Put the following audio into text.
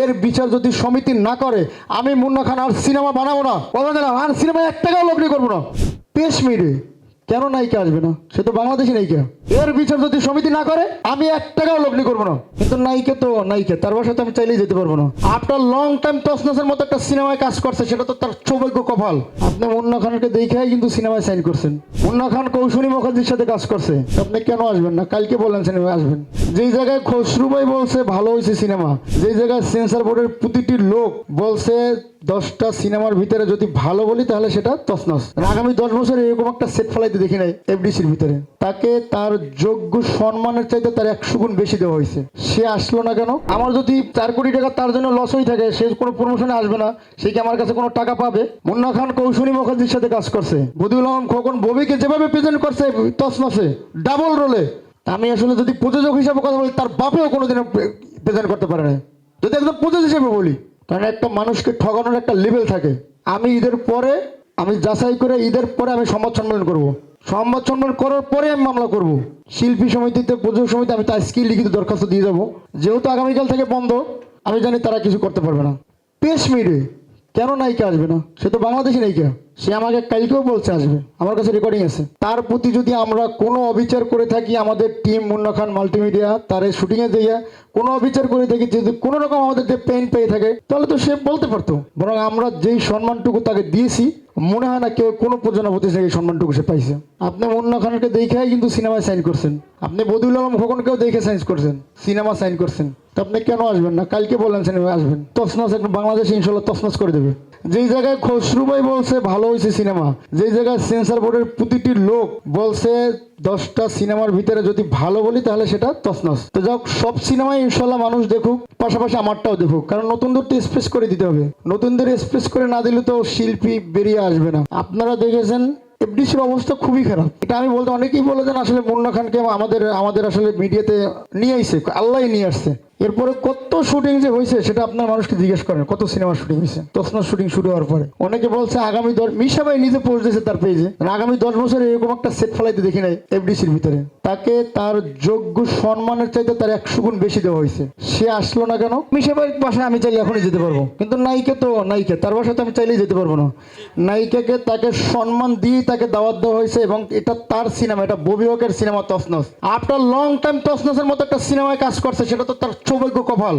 এর বিচার যদি সমিতি না করে আমি মুন্না খান আর সিনেমা বানাবো না, কথা দিলাম। আর সিনেমায় 1 টাকাও লগ্নি করবো না। পেশ মিরে কেন নায়িকা আসবে না? সে তো বাংলাদেশি নায়িকা। এর বিচার যদি সমিতি না করে আমি 1 টাকাও লগ্নি করবো না। কিন্তু নায়িকা তো নায়িকা, তার বাসায় তো আমি চাইলেই যেতে পারবো না। আফটার লং টাইম তসনসের মতো একটা সিনেমায় কাজ করছে, সেটা তো তার সৌভাগ্য কপাল। আপনি মুন্না খানকে দেখেই কিন্তু সিনেমায় সাইন করছেন। মুন্না খান কৌশলী মুখার্জির সাথে কাজ করছে, আপনি কেন আসবেন না? কালকে বললেন সিনেমায় আসবেন। যেই জায়গায় খসরু ভাই বলছে ভালো হয়েছে সিনেমা, যেই জায়গায় সেন্সর বোর্ডের প্রতিটি লোক বলছে 10টা সিনেমার ভিতরে যদি ভালো বলি তাহলে সেটা তছনছ। আগামী 10 বছর এরকম একটা সেট ফেলাইতে দেখি নাই এফডিসির ভিতরে। তাকে তার যোগ্য সম্মানের চাইতে তার 100 গুণ বেশি দেওয়া হয়েছে। সে আসলো না কেন? আমার যদি 4 কোটি টাকা তার জন্য লস হয়ে থাকে, সে কোনো প্রমোশনে আসবে না, সে কি আমার কাছে কোনো টাকা পাবে? মুন্না খান কৌশলী মুখার্জির সাথে কাজ করছে, বদিউল আলম খোকন ববিকে যেভাবে প্রেজেন্ট করছে তছনছে ডাবল রোলে। আমি আসলে যদি প্রযোজক হিসাবে কথা বলি, তার বাপেও কোনোদিনও প্রেজেন্ট করতে পারে না। যদি একদম প্রযোজক হিসেবে বলি, কারণ একটা মানুষকে ঠকানোর একটা লেভেল থাকে। আমি ঈদের পরে আমি যাচাই করে ঈদের পরে আমি সংবাদ সম্মেলন করব। সংবাদ সম্মেলন করার পরে আমি মামলা করব। শিল্পী সমিতিতে প্রযোজক সমিতি আমি তার স্কিল লিখিত দরখাস্ত দিয়ে যাবো। যেহেতু আগামীকাল থেকে বন্ধ, আমি জানি তারা কিছু করতে পারবে না। পেশ মিরে কেন নায়িকা আসবে না? সে তো বাংলাদেশি নায়িকা। সে আমাকে কালকেও বলছে আসবে, আমার কাছে রেকর্ডিং আছে। তার প্রতি যদি আমরা কোনো অবিচার করে থাকি, আমাদের টিম মুন্না খান মাল্টিমিডিয়া তার শুটিংয়ে দিয়ে কোনো অবিচার করে থাকি, যদি কোনো রকম আমাদের পেইন পেয়ে থাকে, তাহলে তো সে বলতে পারতো। বরং আমরা যেই সম্মানটুকু তাকে দিয়েছি, মনে হয় না কেউ কোনো প্রযোজনা প্রতিষ্ঠানে এই সম্মানটুকু সে পাইছে। আপনি মুন্না খানকে দেখেই কিন্তু সিনেমায় সাইন করছেন। আপনি বদিউল আলম খোকনকেও দেখে সাইন করছেন, সিনেমা সাইন করছেন। তো আপনি কেন আসবেন না? কালকে বললেন সিনেমায় আসবেন। তছনছ একটা বাংলাদেশ ইনশাল্লাহ তছনছ করে দেবে। যেই জায়গায় খসরু ভাই বলছে ভালো হয়েছে সিনেমা, যেই জায়গায় সেন্সর বোর্ডের প্রতিটি লোক বলছে 10টা সিনেমার ভিতরে যদি ভালো বলি তাহলে সেটা তছনছ। তো যাক, সব সিনেমায় ইনশাল্লাহ মানুষ দেখুক, পাশাপাশি আমারটাও দেখুক। কারণ নতুনদের তো স্পেস করে দিতে হবে, নতুনদের স্পেস করে না দিলে তো শিল্পী বেরিয়ে আসবে না। আপনারা দেখেছেন এফডিসির অবস্থা খুবই খারাপ। এটা আমি বলতে, অনেকেই বলেছেন আসলে মুন্না খানকে আমাদের আসলে মিডিয়াতে নিয়ে আইছে, আল্লাহ নিয়ে আসছে। এরপরে কত শুটিং যে হয়েছে সেটা আপনার মানুষকে জিজ্ঞেস করেন, কত সিনেমা শুটিং হয়েছে তছনছ শুটিং শুরু হওয়ার পরে। অনেকে বলছে আগামী 10, মিশা ভাই নিজে পোস্ট দিয়েছে তার পেজে, আগামী 10 বছর এরকম একটা সেট ফেলাইতে দেখি নাই এফডিসির ভিতরে। তাকে তার যোগ্য সম্মানের চাইতে তার 100 গুণ বেশি দেওয়া হয়েছে। সে আসলো না কেন? মিশা ভাইয়ের বাসায় আমি চাইলে এখনই যেতে পারবো, কিন্তু নায়িকা তো নায়িকা, তার বাসায় তো আমি চাইলেই যেতে পারবো না। নায়িকাকে তাকে সম্মান দিয়ে তাকে দাওয়াত দেওয়া হয়েছে, এবং এটা তার সিনেমা, এটা ববি হকের সিনেমা তছনছ। আফটার লং টাইম তছনছের মতো একটা সিনেমায় কাজ করছে, সেটা তো তার সৌভাগ্য কপাল।